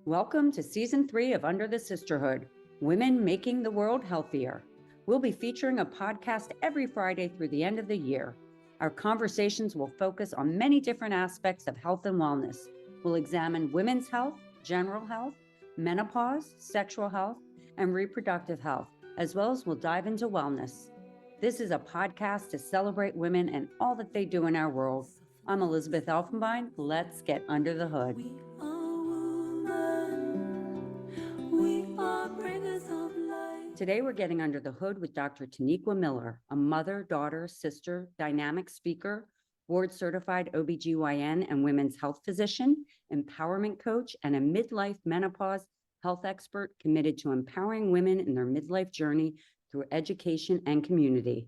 Welcome to Season 3 of Under the Sisterhood, Women Making the World Healthier. We'll be featuring a podcast every Friday through the end of the year. Our conversations will focus on many different aspects of health and wellness. We'll examine women's health, general health, menopause, sexual health, and reproductive health, as well as we'll dive into wellness. This is a podcast to celebrate women and all that they do in our world. I'm Elizabeth Elfenbein. Let's get under the hood. Today, we're getting under the hood with Dr. Taniqua Miller, a mother, daughter, sister, dynamic speaker, board-certified OBGYN and women's health physician, empowerment coach, and a midlife menopause health expert committed to empowering women in their midlife journey through education and community.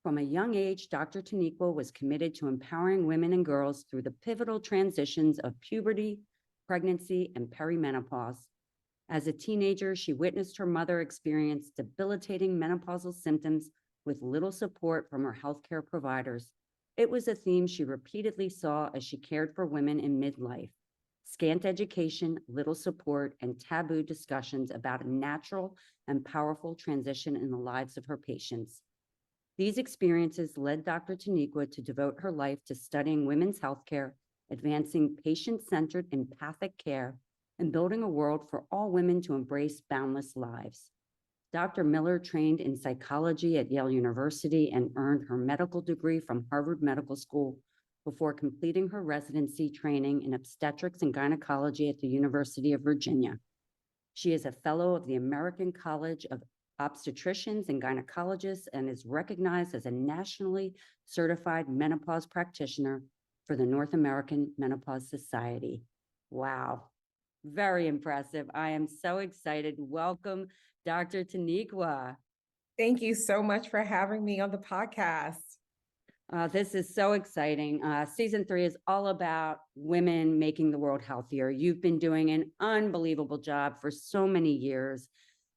From a young age, Dr. Taniqua was committed to empowering women and girls through the pivotal transitions of puberty, pregnancy, and perimenopause. As a teenager, she witnessed her mother experience debilitating menopausal symptoms with little support from her healthcare providers. It was a theme she repeatedly saw as she cared for women in midlife: scant education, little support, and taboo discussions about a natural and powerful transition in the lives of her patients. These experiences led Dr. Taniqua to devote her life to studying women's healthcare, advancing patient-centered empathic care, and building a world for all women to embrace boundless lives. Dr. Miller trained in psychology at Yale University and earned her medical degree from Harvard Medical School before completing her residency training in obstetrics and gynecology at the University of Virginia. She is a fellow of the American College of Obstetricians and Gynecologists and is recognized as a nationally certified menopause practitioner for the North American Menopause Society. Wow. Very impressive. I am so excited. Welcome, Dr. Taniqua. Thank you so much for having me on the podcast. This is so exciting. Season 3 is all about women making the world healthier. You've been doing an unbelievable job for so many years.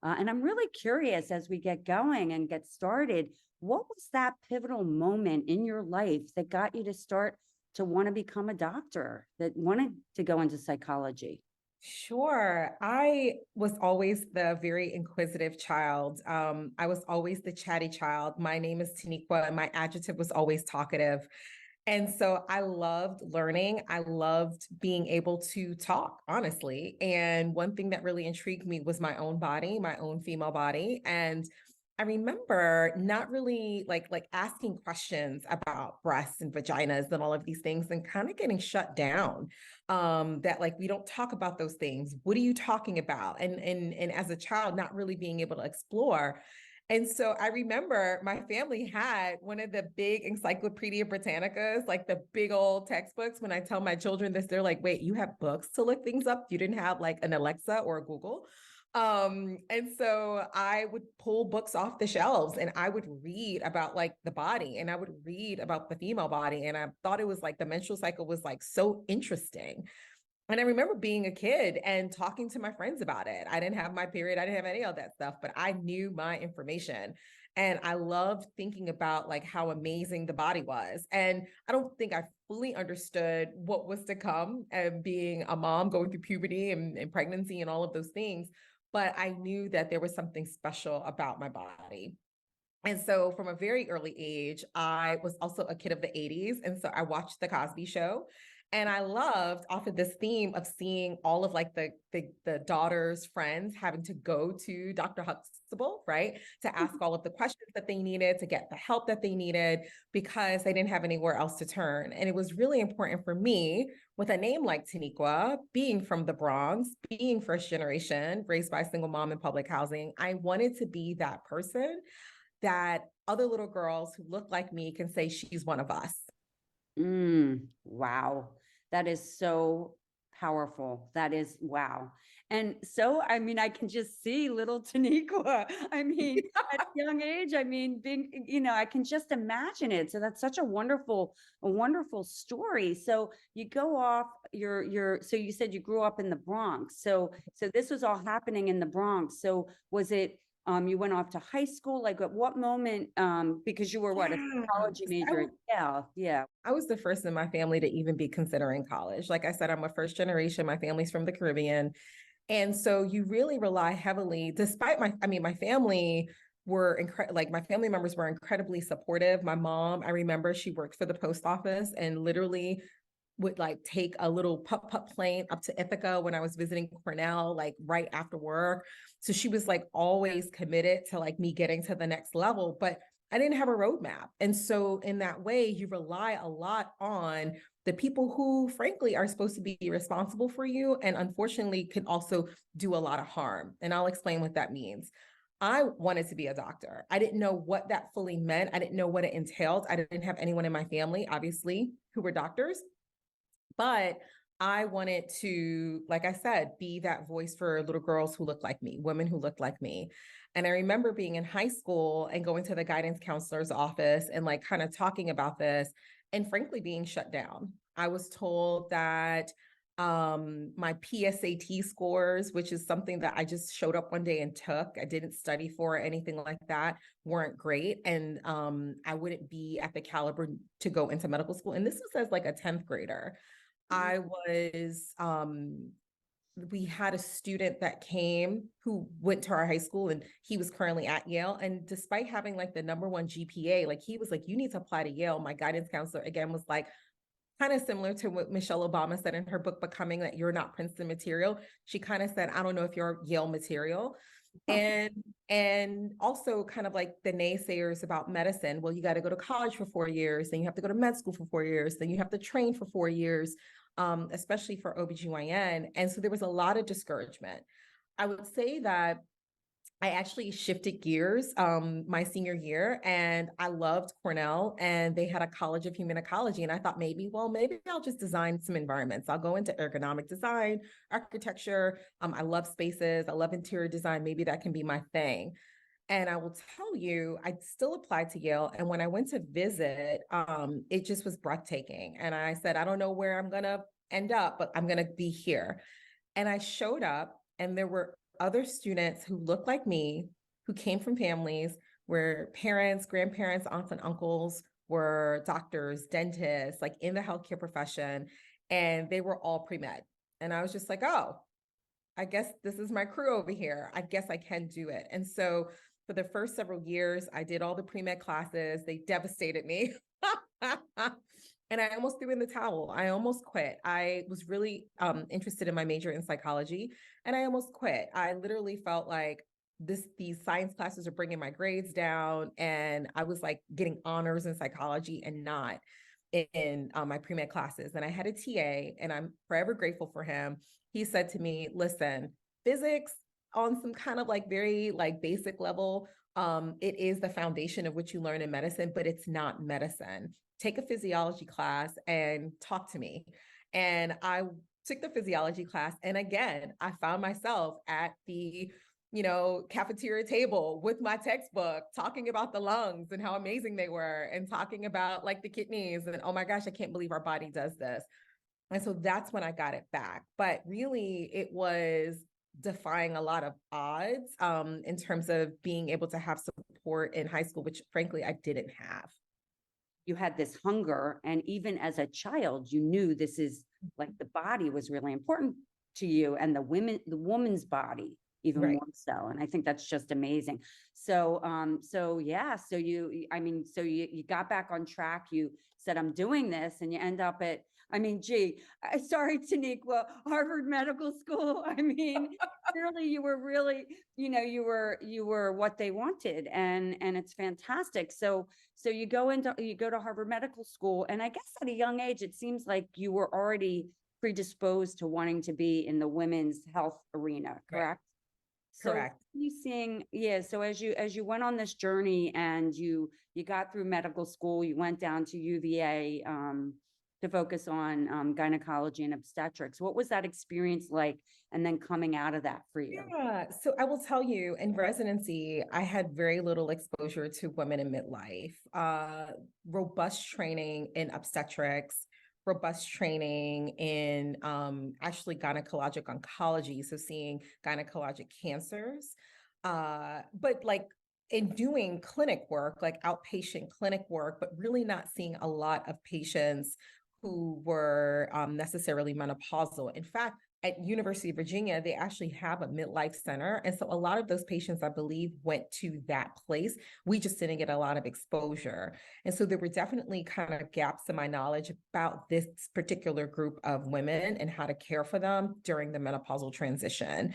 And I'm really curious as we get going and get started, what was that pivotal moment in your life that got you to start to want to become a doctor, that wanted to go into psychology? Sure. I was always the very inquisitive child. I was always the chatty child. My name is Taniqua, and my adjective was always talkative. And so I loved learning. I loved being able to talk, honestly. And one thing that really intrigued me was my own body, my own female body. And I remember not really like asking questions about breasts and vaginas and all of these things and kind of getting shut down. That like we don't talk about those things. What are you talking about? And as a child, not really being able to explore. And so I remember my family had one of the big Encyclopedia Britannicas, like the big old textbooks. When I tell my children this, they're like, wait, you have books to look things up? You didn't have like an Alexa or a Google? And so I would pull books off the shelves and I would read about like the body and I would read about the female body. And I thought it was like the menstrual cycle was like so interesting. And I remember being a kid and talking to my friends about it. I didn't have my period. I didn't have any of that stuff, but I knew my information. And I loved thinking about like how amazing the body was. And I don't think I fully understood what was to come and being a mom going through puberty and pregnancy and all of those things. But I knew that there was something special about my body. And so from a very early age, I was also a kid of the 80s. And so I watched The Cosby Show. And I loved off of this theme of seeing all of like the daughter's friends having to go to Dr. Huxtable, right? To ask all of the questions that they needed, to get the help that they needed, because they didn't have anywhere else to turn. And it was really important for me with a name like Taniqua, being from the Bronx, being first generation, raised by a single mom in public housing. I wanted to be that person that other little girls who look like me can say she's one of us. Wow. That is so powerful. That is wow. And so, I mean, I can just see little Taniqua. I mean, at a young age, I mean, being, I can just imagine it. So that's such a wonderful story. So you go off so you said you grew up in the Bronx. So this was all happening in the Bronx. So was it, you went off to high school, like at what moment, because you were what, a psychology major? Yeah. I was the first in my family to even be considering college. Like I said, I'm a first generation. My family's from the Caribbean. And so you really rely heavily, despite my family were like my family members were incredibly supportive. My mom, I remember she worked for the post office and literally would like take a little pup plane up to Ithaca when I was visiting Cornell, like right after work. So she was like always committed to like me getting to the next level, but I didn't have a roadmap. And so in that way, you rely a lot on the people who frankly are supposed to be responsible for you and unfortunately can also do a lot of harm. And I'll explain what that means. I wanted to be a doctor. I didn't know what that fully meant. I didn't know what it entailed. I didn't have anyone in my family, obviously, who were doctors. But I wanted to, like I said, be that voice for little girls who look like me, women who look like me. And I remember being in high school and going to the guidance counselor's office and like kind of talking about this and frankly being shut down. I was told that my PSAT scores, which is something that I just showed up one day and took, I didn't study for or anything like that, weren't great. And I wouldn't be at the caliber to go into medical school. And this was as like a 10th grader. I was, we had a student that came who went to our high school and he was currently at Yale. And despite having like the #1 GPA, like he was like, you need to apply to Yale. My guidance counselor again was like, kind of similar to what Michelle Obama said in her book, Becoming, that you're not Princeton material. She kind of said, I don't know if you're Yale material. And also kind of like the naysayers about medicine. Well, you got to go to college for 4 years, then you have to go to med school for 4 years, then you have to train for 4 years, especially for OBGYN. And so there was a lot of discouragement. I would say that I actually shifted gears my senior year and I loved Cornell and they had a College of Human Ecology. And I thought maybe I'll just design some environments. I'll go into ergonomic design, architecture. I love spaces. I love interior design. Maybe that can be my thing. And I will tell you, I still applied to Yale. And when I went to visit, it just was breathtaking. And I said, I don't know where I'm going to end up, but I'm going to be here. And I showed up and there were other students who looked like me, who came from families where parents, grandparents, aunts and uncles were doctors, dentists, like in the healthcare profession, and they were all pre-med. And I was just like, oh, I guess this is my crew over here. I guess I can do it. And so for the first several years, I did all the pre-med classes. They devastated me. And I almost threw in the towel. I almost quit. I was really interested in my major in psychology, and I almost quit. I literally felt like these science classes are bringing my grades down, and I was like getting honors in psychology and not in my pre-med classes. And I had a TA, and I'm forever grateful for him. He said to me, "Listen, physics on some kind of like very like basic level, it is the foundation of what you learn in medicine, but it's not medicine. Take a physiology class and talk to me." And I took the physiology class. And again, I found myself at the, cafeteria table with my textbook, talking about the lungs and how amazing they were, and talking about like the kidneys and, oh my gosh, I can't believe our body does this. And so that's when I got it back. But really, it was defying a lot of odds in terms of being able to have support in high school, which frankly, I didn't have. You had this hunger, and even as a child, you knew this is like the body was really important to you, and the woman's body even Right. more so. And I think that's just amazing. So, so you got back on track. You said, I'm doing this, and you end up at, sorry, Taniqua, Harvard Medical School. Clearly you were really, you were what they wanted, and it's fantastic. So you go to Harvard Medical School, and I guess at a young age, it seems like you were already predisposed to wanting to be in the women's health arena, correct? Correct. So as you went on this journey and you got through medical school, you went down to UVA to focus on gynecology and obstetrics. What was that experience like? And then coming out of that for you? Yeah. So I will tell you, in residency, I had very little exposure to women in midlife. Robust training in obstetrics, robust training in actually gynecologic oncology, so seeing gynecologic cancers. But like in doing clinic work, like outpatient clinic work, but really not seeing a lot of patients who were necessarily menopausal. In fact, at University of Virginia, they actually have a midlife center. And so a lot of those patients, I believe, went to that place. We just didn't get a lot of exposure. And so there were definitely kind of gaps in my knowledge about this particular group of women and how to care for them during the menopausal transition.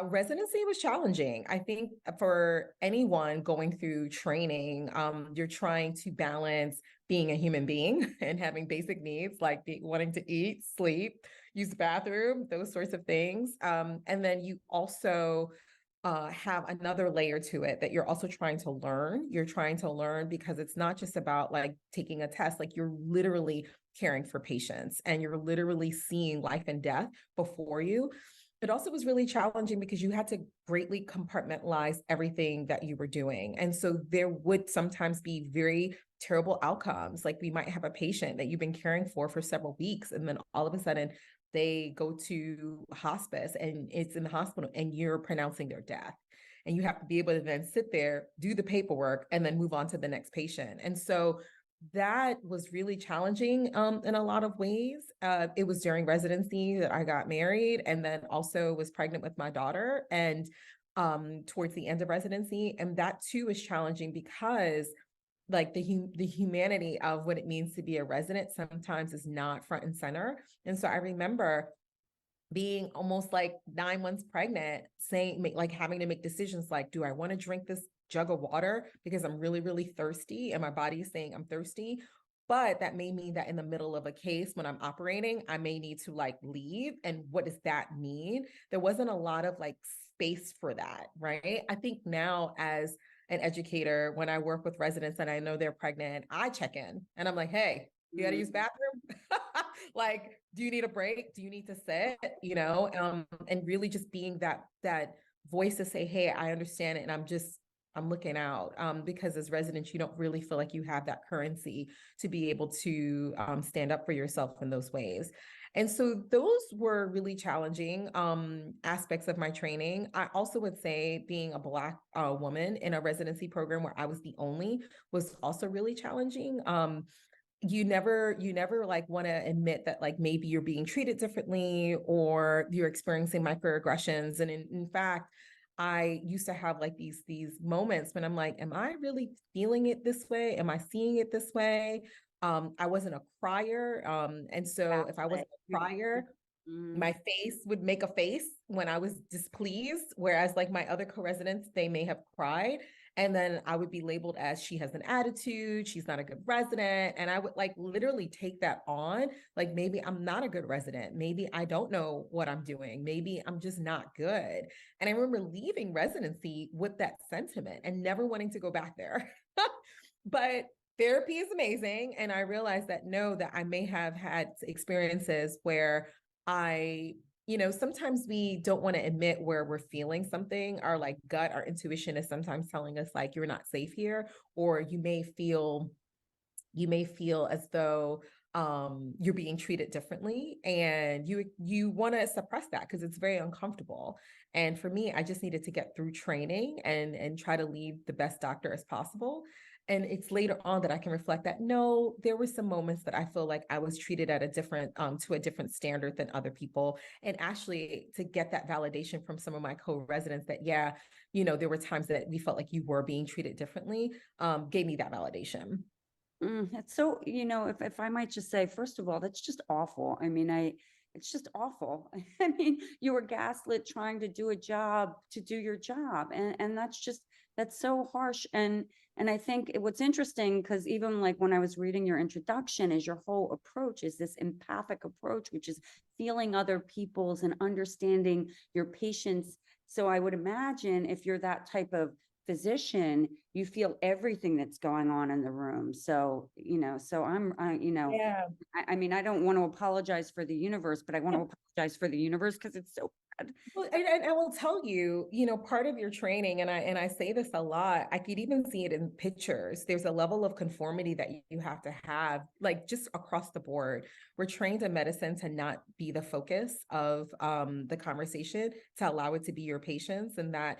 Residency was challenging. I think for anyone going through training, you're trying to balance being a human being and having basic needs like wanting to eat, sleep, use the bathroom, those sorts of things. And then you also have another layer to it that you're also trying to learn. You're trying to learn because it's not just about like taking a test, like you're literally caring for patients and you're literally seeing life and death before you. It also was really challenging because you had to greatly compartmentalize everything that you were doing. And so there would sometimes be very terrible outcomes. Like we might have a patient that you've been caring for several weeks, and then all of a sudden they go to hospice and it's in the hospital and you're pronouncing their death. And you have to be able to then sit there, do the paperwork, and then move on to the next patient. And so that was really challenging in a lot of ways. It was during residency that I got married and then also was pregnant with my daughter and towards the end of residency. And that too is challenging because like the humanity of what it means to be a resident sometimes is not front and center. And so I remember being almost like 9 months pregnant, saying like having to make decisions like, do I want to drink this jug of water because I'm really, really thirsty and my body is saying I'm thirsty? But that may mean that in the middle of a case when I'm operating, I may need to like leave. And what does that mean? There wasn't a lot of like space for that, right? I think now as an educator, when I work with residents and I know they're pregnant, I check in and I'm like, hey, you got to use bathroom? Like, do you need a break? Do you need to sit? You know, and really just being that voice to say, hey, I understand it, and I'm looking out. Because as residents, you don't really feel like you have that currency to be able to stand up for yourself in those ways. And so those were really challenging aspects of my training. I also would say being a Black woman in a residency program where I was the only was also really challenging. You never like want to admit that like maybe you're being treated differently or you're experiencing microaggressions. And in fact, I used to have like these moments when I'm like, am I really feeling it this way? Am I seeing it this way? I wasn't a crier. And so if I wasn't a crier, my face would make a face when I was displeased, whereas like my other co-residents, they may have cried. And then I would be labeled as she has an attitude, she's not a good resident. And I would like literally take that on. Like maybe I'm not a good resident. Maybe I don't know what I'm doing. Maybe I'm just not good. And I remember leaving residency with that sentiment and never wanting to go back there. But therapy is amazing. And I realized that no, that I may have had experiences where sometimes we don't want to admit where we're feeling something. Our like gut, our intuition is sometimes telling us like, you're not safe here, or you may feel as though you're being treated differently, and you want to suppress that because it's very uncomfortable. And for me, I just needed to get through training and try to leave the best doctor as possible. And it's later on that I can reflect that no, there were some moments that I feel like I was treated at a different to a different standard than other people. And actually to get that validation from some of my co-residents that yeah, there were times that we felt like you were being treated differently, gave me that validation. It's so, if I might just say, first of all, that's just awful. I mean, it's just awful. I mean, you were gaslit trying to do a job, to do your job. And that's so harsh. And I think what's interesting, because even like when I was reading your introduction, is your whole approach is this empathic approach, which is feeling other people's and understanding your patients. So I would imagine if you're that type of physician, you feel everything that's going on in the room. So, Yeah. I mean, I don't want to apologize for the universe, but I want to apologize for the universe because it's so bad. Well, and I will tell you, part of your training, and I say this a lot, I could even see it in pictures. There's a level of conformity that you have to have, like just across the board. We're trained in medicine to not be the focus of the conversation, to allow it to be your patients, and that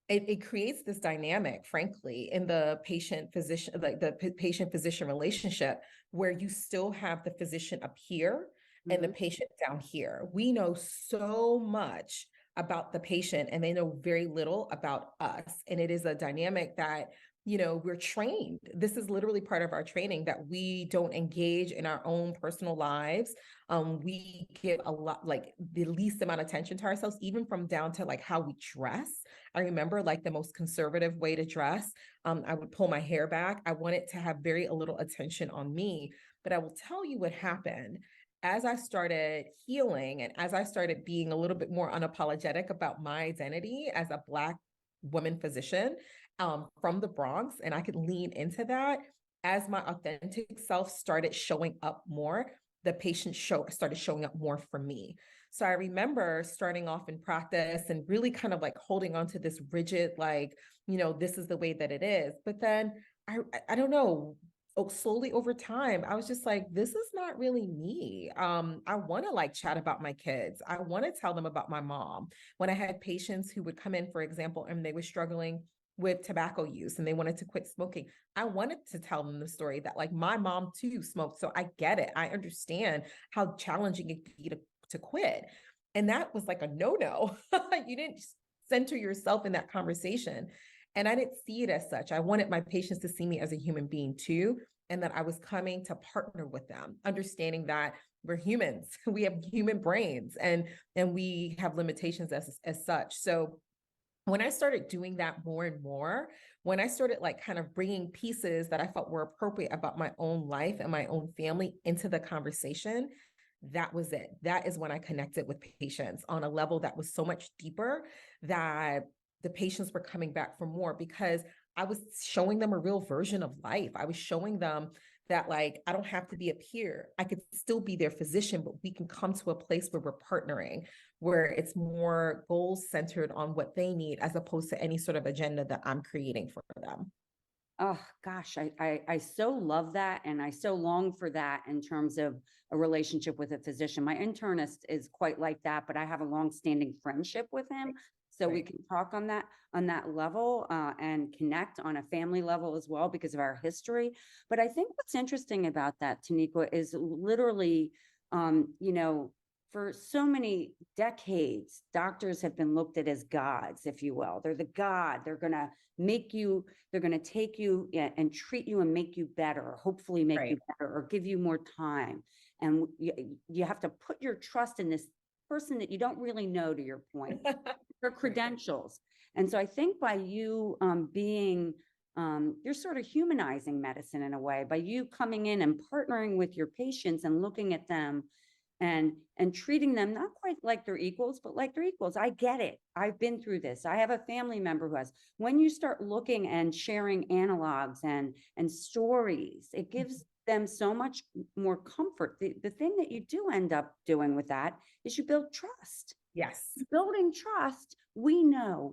it creates this dynamic, frankly, in the patient physician, like the patient physician relationship, where you still have the physician up here and the Mhm. patient down here. We know so much about the patient and they know very little about us. And it is a dynamic that, we're trained. This is literally part of our training that we don't engage in our own personal lives. We give a lot, like the least amount of attention to ourselves, even from down to like how we dress. I remember like the most conservative way to dress. I would pull my hair back. I wanted to have very little attention on me. But I will tell you what happened as I started healing and as I started being a little bit more unapologetic about my identity as a Black woman physician from the Bronx, and I could lean into that as my authentic self started showing up more, the patient started showing up more for me. So I remember starting off in practice and really kind of like holding on to this rigid, like, this is the way that it is. But then I don't know, slowly over time, I was just like, this is not really me. I want to like chat about my kids. I want to tell them about my mom. When I had patients who would come in, for example, and they were struggling with tobacco use and they wanted to quit smoking, I wanted to tell them the story that like my mom too smoked. So I get it. I understand how challenging it could be to quit. And that was like a no-no. You didn't center yourself in that conversation. And I didn't see it as such. I wanted my patients to see me as a human being too, and that I was coming to partner with them, understanding that we're humans, we have human brains, and we have limitations as such. So when I started doing that more and more, when I started like kind of bringing pieces that I felt were appropriate about my own life and my own family into the conversation, that was it. That is when I connected with patients on a level that was so much deeper that the patients were coming back for more because I was showing them a real version of life. I was showing them that like, I don't have to be a peer. I could still be their physician, but we can come to a place where we're partnering, where it's more goals centered on what they need as opposed to any sort of agenda that I'm creating for them. Oh gosh, I so love that, and I so long for that in terms of a relationship with a physician. My internist is quite like that, but I have a long-standing friendship with him, so we Right. can talk on that level and connect on a family level as well because of our history. But I think what's interesting about that, Taniqua, is literally, you know, for so many decades, doctors have been looked at as gods, if you will. They're the god. They're going to make you, they're going to take you and treat you and make you better, hopefully make you Right. better or give you more time. And you have to put your trust in this person that you don't really know, to your point, their Right. credentials. And so I think by you you're sort of humanizing medicine in a way, by you coming in and partnering with your patients and looking at them and treating them not quite like they're equals, but like they're equals. I get it. I've been through this. I have a family member who has. When you start looking and sharing analogs and stories, it gives them so much more comfort. The thing that you do end up doing with that is you build trust. Yes. Building trust, we know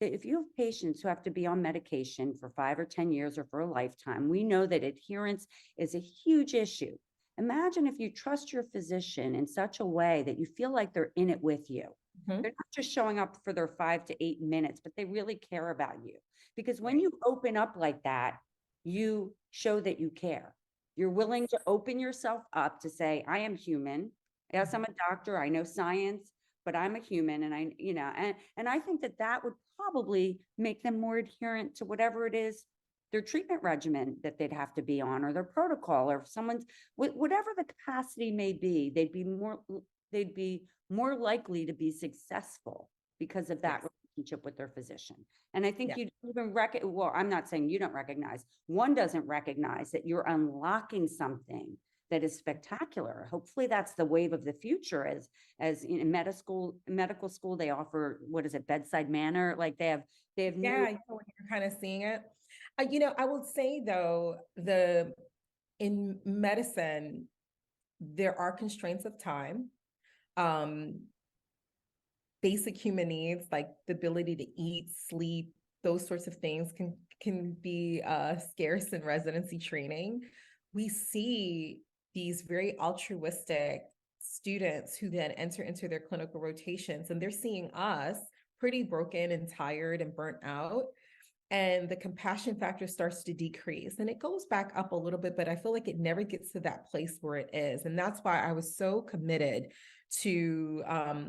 that if you have patients who have to be on medication for 5 or 10 years or for a lifetime, we know that adherence is a huge issue. Imagine if you trust your physician in such a way that you feel like they're in it with you. Mhm. They're not just showing up for their 5 to 8 minutes, but they really care about you. Because when Right. you open up like that, you show that you care. You're willing to open yourself up to say, I am human. Yes, I'm a doctor. I know science, but I'm a human. And and I think that that would probably make them more adherent to whatever it is, their treatment regimen that they'd have to be on, or their protocol, or if someone's whatever the capacity may be, they'd be more likely to be successful because of that Yes. relationship with their physician. And I think Yeah. you even well, I'm not saying you don't recognize, one doesn't recognize that you're unlocking something that is spectacular. Hopefully that's the wave of the future. As in medical school, they offer, what is it, bedside manner, like they have new. Yeah, you're kind of seeing it. I would say though, in medicine, there are constraints of time. Um, Basic human needs like the ability to eat, sleep, those sorts of things can be scarce in residency training. We see these very altruistic students who then enter into their clinical rotations, and they're seeing us pretty broken and tired and burnt out. and the compassion factor starts to decrease, and it goes back up a little bit, but I feel like it never gets to that place where it is. And that's why I was so committed to,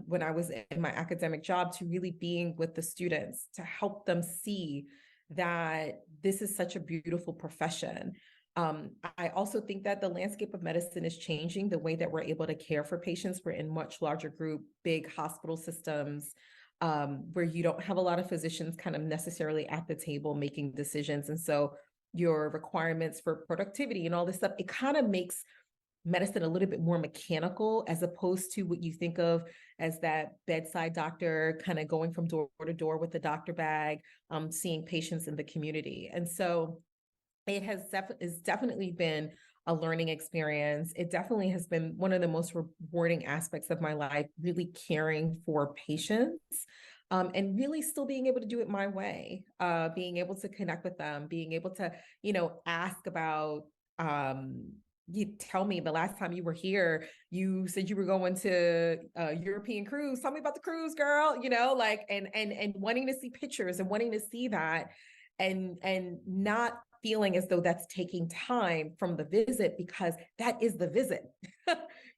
when I was in my academic job, to really being with the students to help them see that this is such a beautiful profession. I also think that the landscape of medicine is changing the way that we're able to care for patients. We're in much larger group, big hospital systems, where you don't have a lot of physicians kind of necessarily at the table making decisions. And so your requirements for productivity and all this stuff, it kind of makes medicine a little bit more mechanical, as opposed to what you think of as that bedside doctor kind of going from door to door with the doctor bag, seeing patients in the community. And so it has definitely been a learning experience. It definitely has been one of the most rewarding aspects of my life, really caring for patients, and really still being able to do it my way, being able to connect with them, being able to, ask about, you tell me the last time you were here, you said you were going to a European cruise. Tell me about the cruise, girl, and wanting to see pictures and wanting to see that, and not feeling as though that's taking time from the visit, because that is the visit.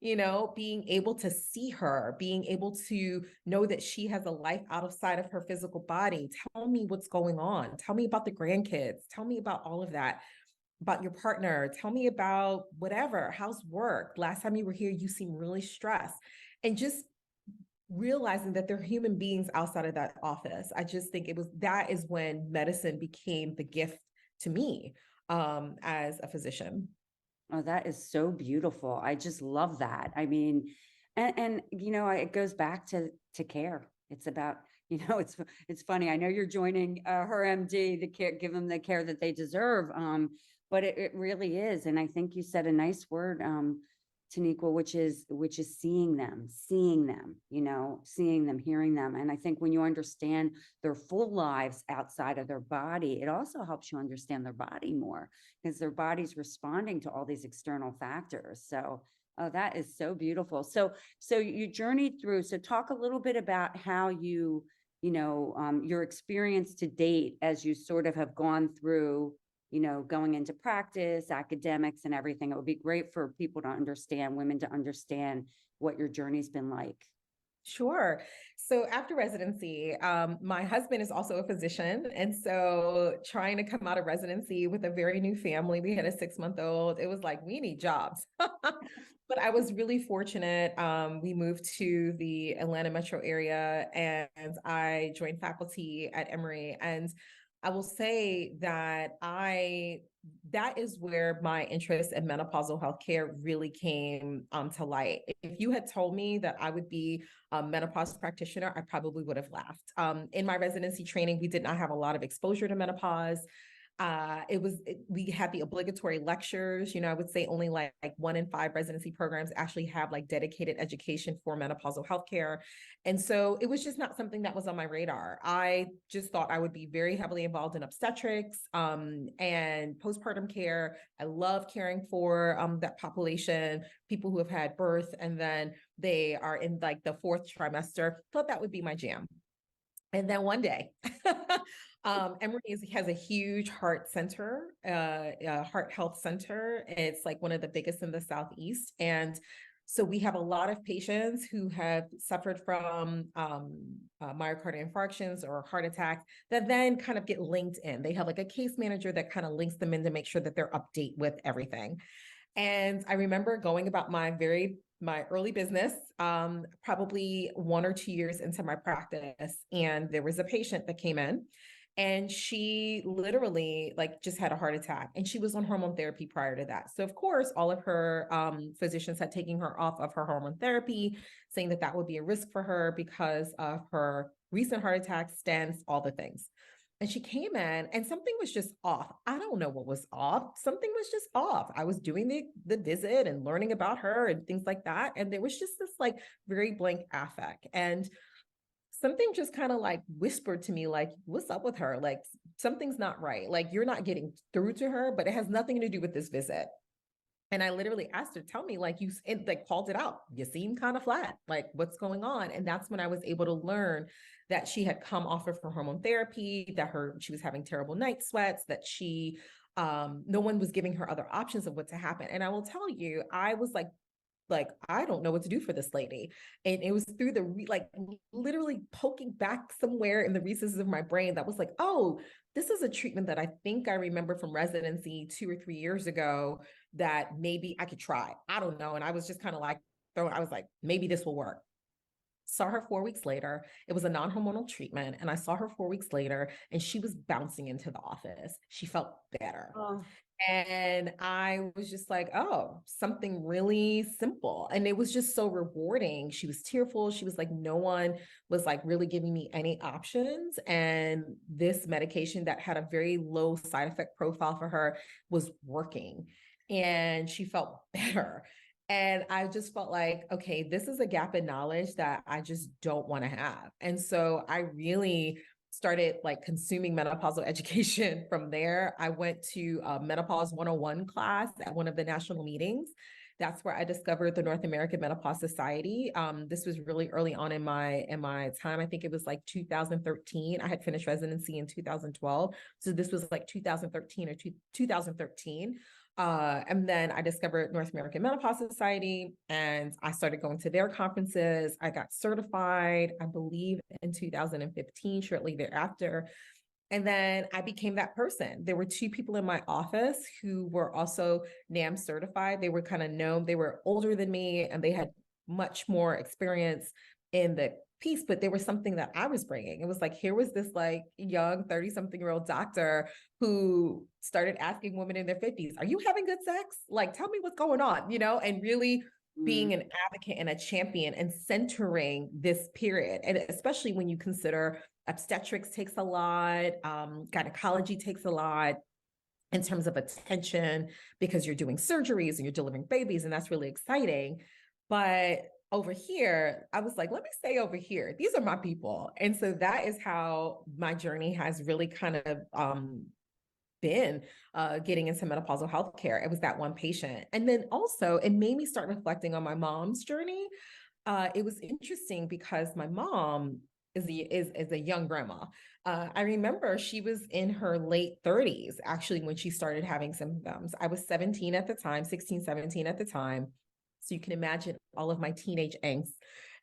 Being able to see her, being able to know that she has a life outside of her physical body. Tell me what's going on. Tell me about the grandkids. Tell me about all of that, about your partner. Tell me about whatever. How's work? Last time you were here, you seem really stressed. And just realizing that they're human beings outside of that office. I just think that is when medicine became the gift to me, as a physician. Oh, that is so beautiful. I just love that. I mean, and it goes back to care. It's about, it's funny. I know you're joining her MD, the care, give them the care that they deserve. But it really is. And I think you said a nice word, Taniqua, which is seeing them, seeing them, hearing them. And I think when you understand their full lives outside of their body, it also helps you understand their body more, because their body's responding to all these external factors. So, oh, that is so beautiful. So you journeyed through, so talk a little bit about how your experience to date as you sort of have gone through, going into practice, academics and everything. It would be great for people to understand, women to understand what your journey's been like. Sure. So after residency, my husband is also a physician. And so trying to come out of residency with a very new family, we had a 6-month-old, it was like, we need jobs. But I was really fortunate. We moved to the Atlanta metro area and I joined faculty at Emory. And I will say that that is where my interest in menopausal healthcare really came to light. If you had told me that I would be a menopause practitioner, I probably would have laughed. In my residency training, we did not have a lot of exposure to menopause. We had the obligatory lectures. I would say only like 1 in 5 residency programs actually have like dedicated education for menopausal healthcare. And so it was just not something that was on my radar. I just thought I would be very heavily involved in obstetrics, and postpartum care. I love caring for that population, people who have had birth and then they are in like the 4th trimester. Thought that would be my jam. And then one day, Emory has a huge heart center, heart health center. It's like one of the biggest in the Southeast. And so we have a lot of patients who have suffered from myocardial infarctions or heart attacks that then kind of get linked in. They have like a case manager that kind of links them in to make sure that they're update with everything. And I remember going about my early business, probably 1 or 2 years into my practice. And there was a patient that came in and she literally like just had a heart attack and she was on hormone therapy prior to that. So of course, all of her physicians had taken her off of her hormone therapy, saying that that would be a risk for her because of her recent heart attacks, stents, all the things. And she came in and something was just off. I don't know what was off. Something was just off. I was doing the visit and learning about her and things like that. And there was just this like very blank affect. And something just kind of like whispered to me, like, what's up with her? Like something's not right. Like you're not getting through to her, but it has nothing to do with this visit. And I literally asked her, tell me, like, like called it out. You seem kind of flat. Like, what's going on? And that's when I was able to learn that she had come off of her hormone therapy, that she was having terrible night sweats, that no one was giving her other options of what to happen. And I will tell you, I was like, I don't know what to do for this lady. And it was through like literally poking back somewhere in the recesses of my brain that was like, oh, this is a treatment that I think I remember from residency 2 or 3 years ago that maybe I could try. I don't know. And I was just kind of like, I was like, maybe this will work. Saw her 4 weeks later. It was a non-hormonal treatment. And I saw her 4 weeks later and she was bouncing into the office. She felt better. Oh, And I was just like, oh, something really simple. And it was just so rewarding. She was tearful. She was like, no one was like really giving me any options. And this medication that had a very low side effect profile for her was working. And she felt better. And I just felt like, okay, this is a gap in knowledge that I just don't want to have. And so I really started like consuming menopausal education from there. I went to a menopause 101 class at one of the national meetings. That's where I discovered the North American Menopause Society. This was really early on in my time. I think it was like 2013. I had finished residency in 2012. So this was like 2013 or 2013. And then I discovered North American Menopause Society and I started going to their conferences. I got certified, I believe in 2015, shortly thereafter. And then I became that person. There were 2 people in my office who were also NAM certified. They were kind of known, they were older than me and they had much more experience in the piece, but there was something that I was bringing. It was like, here was this like young 30-something-year-old doctor who started asking women in their 50s, are you having good sex? Like, tell me what's going on, and really being an advocate and a champion and centering this period. And especially when you consider obstetrics takes a lot, gynecology takes a lot in terms of attention because you're doing surgeries and you're delivering babies, and that's really exciting. But over here, I was like, let me stay over here. These are my people. And so that is how my journey has really kind of been getting into menopausal healthcare. It was that one patient. And then also it made me start reflecting on my mom's journey. It was interesting because my mom is a young grandma. I remember she was in her late 30s, actually, when she started having symptoms. I was 17 at the time, 16, 17 at the time. So you can imagine all of my teenage angst.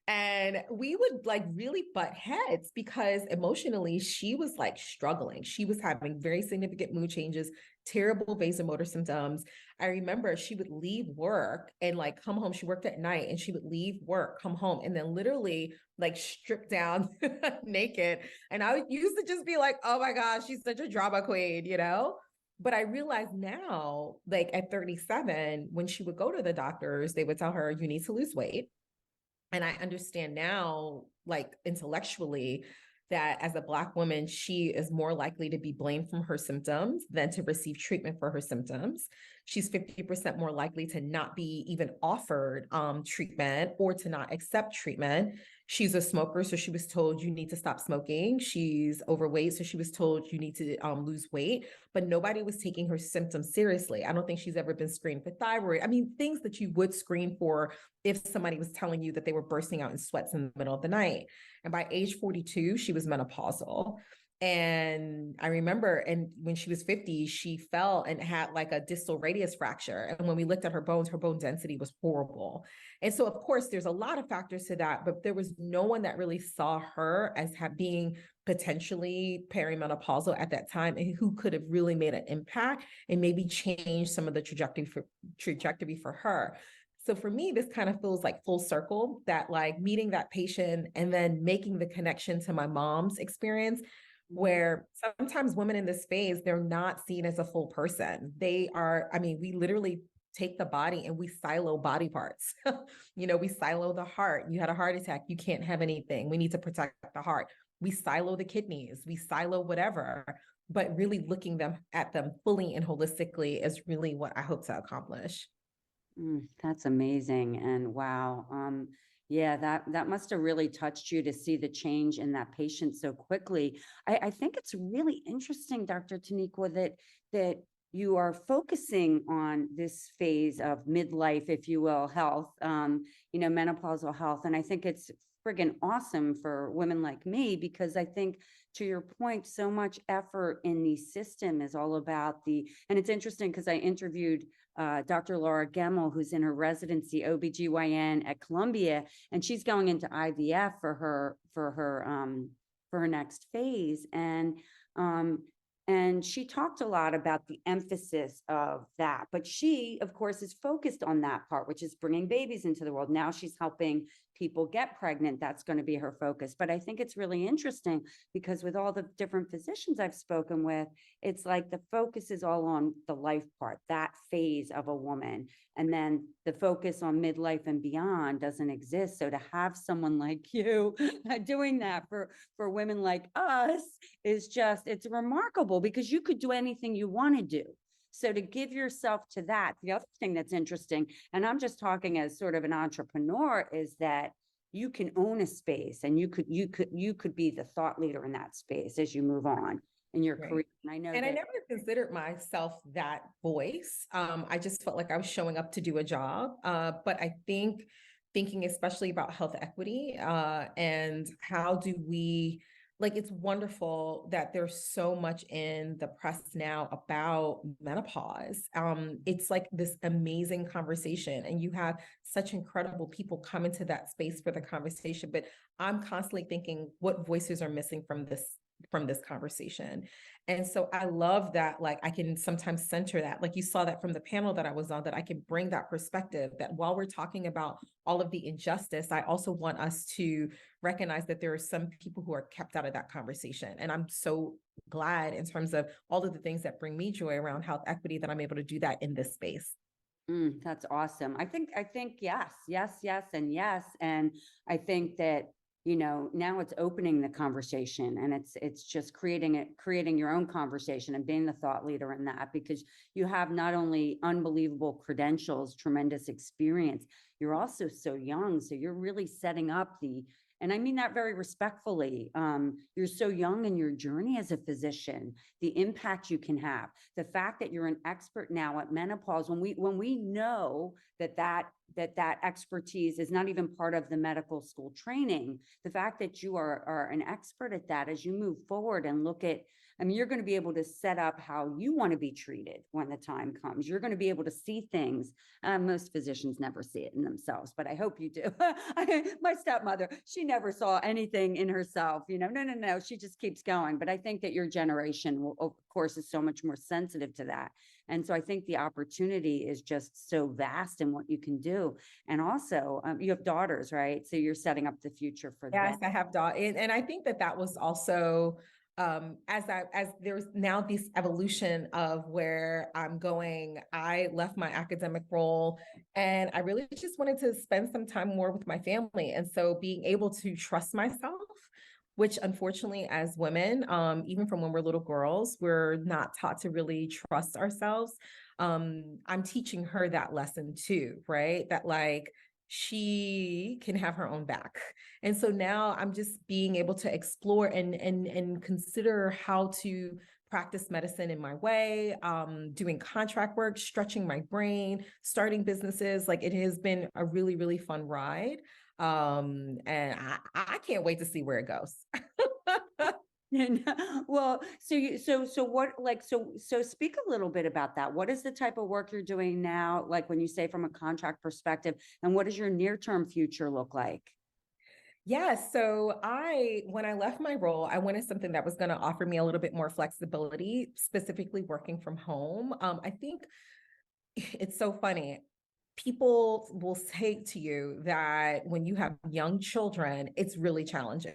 And we would like really butt heads because emotionally she was like struggling. She was having very significant mood changes, terrible vasomotor symptoms. I remember she would leave work and like come home. She worked at night and she would leave work, come home, and then literally like strip down naked. And I used to just be like, oh my gosh, she's such a drama queen, But I realize now, like at 37, when she would go to the doctors, they would tell her, you need to lose weight. And I understand now, like intellectually, that as a Black woman, she is more likely to be blamed from her symptoms than to receive treatment for her symptoms. She's 50% more likely to not be even offered treatment or to not accept treatment. She's a smoker, so she was told you need to stop smoking. She's overweight, so she was told you need to lose weight, but nobody was taking her symptoms seriously. I don't think she's ever been screened for thyroid. I mean, things that you would screen for if somebody was telling you that they were bursting out in sweats in the middle of the night. And by age 42, she was menopausal. And I remember, and when she was 50, she fell and had like a distal radius fracture. And when we looked at her bones, her bone density was horrible. And so, of course, there's a lot of factors to that, but there was no one that really saw her as being potentially perimenopausal at that time and who could have really made an impact and maybe change some of the trajectory for her. So for me, this kind of feels like full circle, that like meeting that patient and then making the connection to my mom's experience, where sometimes women in this phase, they're not seen as a full person. They are, I mean, we literally take the body and we silo body parts. We silo the heart. You had a heart attack, you can't have anything. We need to protect the heart. We silo the kidneys, we silo whatever, but really looking at them fully and holistically is really what I hope to accomplish. That's amazing. And wow. Yeah, that must have really touched you to see the change in that patient so quickly. I think it's really interesting, Dr. Taniqua, that you are focusing on this phase of midlife, if you will, health, menopausal health. And I think it's friggin' awesome for women like me, because I think, to your point, so much effort in the system is all about and it's interesting because I interviewed Dr. Laura Gemmel, who's in her residency, OBGYN at Columbia, and she's going into IVF for her next phase. And she talked a lot about the emphasis of that. But she, of course, is focused on that part, which is bringing babies into the world. Now she's helping people get pregnant. That's going to be her focus. But I think it's really interesting because with all the different physicians I've spoken with, it's like the focus is all on the life part, that phase of a woman. And then the focus on midlife and beyond doesn't exist. So to have someone like you doing that for women like us is just, it's remarkable, because you could do anything you want to do. So to give yourself to that, the other thing that's interesting, and I'm just talking as sort of an entrepreneur, is that you can own a space, and you could be the thought leader in that space as you move on in your career. And I know I never considered myself that voice. I just felt like I was showing up to do a job. But I think thinking especially about health equity, and how do we, like, it's wonderful that there's so much in the press now about menopause. It's like this amazing conversation, and you have such incredible people come into that space for the conversation. But I'm constantly thinking, what voices are missing from this conversation? And so I love that, like, I can sometimes center that, like you saw that from the panel that I was on, that I can bring that perspective, that while we're talking about all of the injustice, I also want us to recognize that there are some people who are kept out of that conversation. And I'm so glad, in terms of all of the things that bring me joy around health equity, that I'm able to do that in this space. That's awesome. I think yes, yes, yes, and yes. And I think that, now it's opening the conversation, and it's just creating your own conversation and being the thought leader in that, because you have not only unbelievable credentials, tremendous experience, you're also so young. So you're really setting up and I mean that very respectfully. You're so young in your journey as a physician, the impact you can have, the fact that you're an expert now at menopause, when we know that expertise is not even part of the medical school training, the fact that you are an expert at that, as you move forward and look at, I mean, you're going to be able to set up how you want to be treated when the time comes. You're going to be able to see things. Most physicians never see it in themselves, but I hope you do. My stepmother, she never saw anything in herself. No. She just keeps going. But I think that your generation will, of course, is so much more sensitive to that. And so I think the opportunity is just so vast in what you can do. And also, you have daughters, right? So you're setting up the future for them. Yes, I have daughters. And I think that was also, as there's now this evolution of where I'm going. I left my academic role, and I really just wanted to spend some time more with my family. And so being able to trust myself, which unfortunately as women, even from when we're little girls, we're not taught to really trust ourselves. I'm teaching her that lesson too, right? That, like, she can have her own back. And so now I'm just being able to explore and consider how to practice medicine in my way, doing contract work, stretching my brain, starting businesses. Like, it has been a really, really fun ride. And I can't wait to see where it goes. Well, so speak a little bit about that. What is the type of work you're doing now? Like, when you say from a contract perspective, and what does your near-term future look like? Yeah, so when I left my role, I wanted something that was going to offer me a little bit more flexibility, specifically working from home. I think it's so funny. People will say to you that when you have young children, it's really challenging.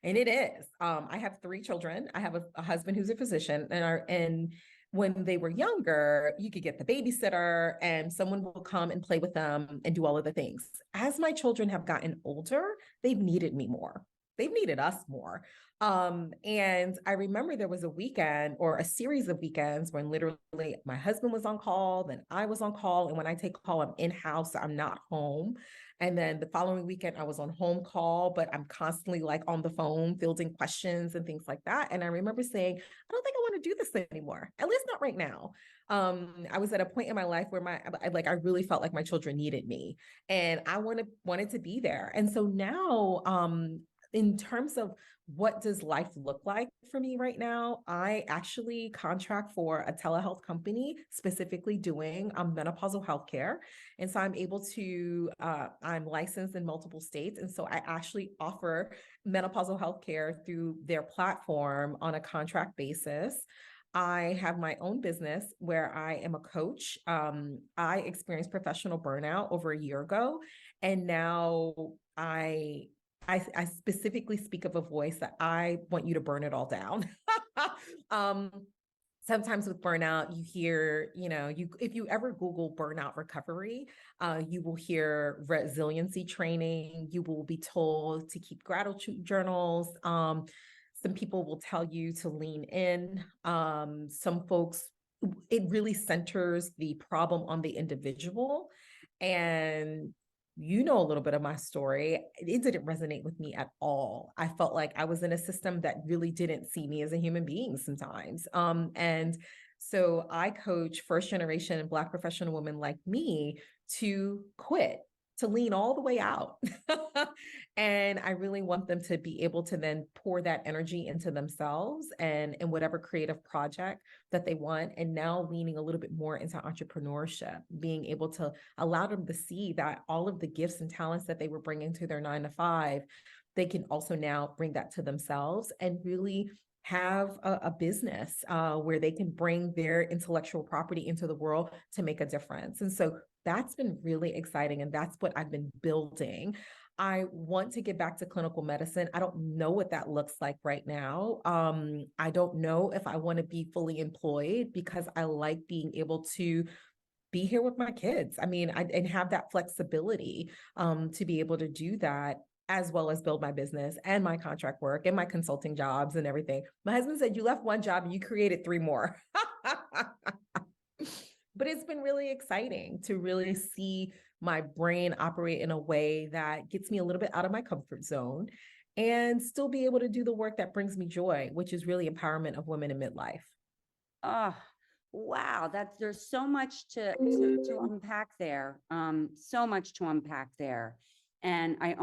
And it is. I have 3 children. I have a husband who's a physician, and when they were younger, you could get the babysitter and someone will come and play with them and do all of the things. As my children have gotten older, they've needed me more. They've needed us more. And I remember there was a weekend, or a series of weekends, when literally my husband was on call, then I was on call. And when I take call, I'm in-house, I'm not home. And then the following weekend, I was on home call, but I'm constantly like on the phone, fielding questions and things like that. And I remember saying, I don't think I want to do this anymore, at least not right now. I was at a point in my life where I really felt like my children needed me, and I wanted to be there. And so now, in terms of what does life look like for me right now, I actually contract for a telehealth company specifically doing menopausal healthcare. And so I'm able to, I'm licensed in multiple states. And so I actually offer menopausal healthcare through their platform on a contract basis. I have my own business where I am a coach. I experienced professional burnout over a year ago, and now I specifically speak of a voice that I want you to burn it all down. um, Sometimes with burnout, you hear, if you ever Google burnout recovery, you will hear resiliency training. You will be told to keep gratitude journals. Some people will tell you to lean in. Some folks, it really centers the problem on the individual. And you know a little bit of my story. It didn't resonate with me at all. I felt like I was in a system that really didn't see me as a human being sometimes. And so I coach first generation Black professional women like me to quit, to lean all the way out. And I really want them to be able to then pour that energy into themselves and in whatever creative project that they want. And now leaning a little bit more into entrepreneurship, being able to allow them to see that all of the gifts and talents that they were bringing to their 9 to 5, they can also now bring that to themselves and really have a business where they can bring their intellectual property into the world to make a difference. And so that's been really exciting. And that's what I've been building. I want to get back to clinical medicine. I don't know what that looks like right now. I don't know if I want to be fully employed because I like being able to be here with my kids. I mean, and have that flexibility to be able to do that, as well as build my business and my contract work and my consulting jobs and everything. My husband said, you left one job and you created 3 more. But it's been really exciting to really see my brain operate in a way that gets me a little bit out of my comfort zone and still be able to do the work that brings me joy, which is really empowerment of women in midlife. Oh, wow. There's so much to unpack there. So much to unpack there. And I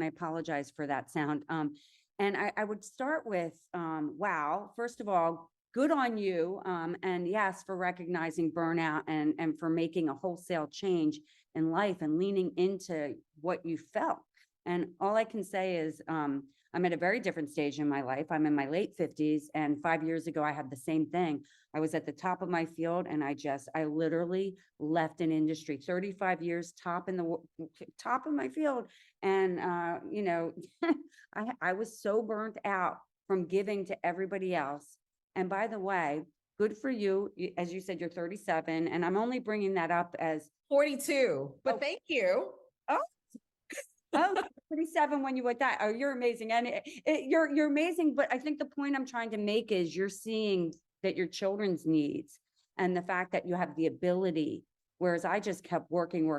apologize for that sound. And I would start with, wow, first of all, good on you. And yes, for recognizing burnout and for making a wholesale change in life and leaning into what you felt. And all I can say is, I'm at a very different stage in my life. I'm in my late 50s, and 5 years ago, I had the same thing. I was at the top of my field, and I literally left an industry, 35 years, top of my field. And, I was so burnt out from giving to everybody else. And by the way, good for you. As you said, you're 37, and I'm only bringing that up as 42, but thank you. Oh, 37 when you would die. Oh, you're amazing. And you're amazing. But I think the point I'm trying to make is you're seeing that your children's needs and the fact that you have the ability, whereas I just kept working.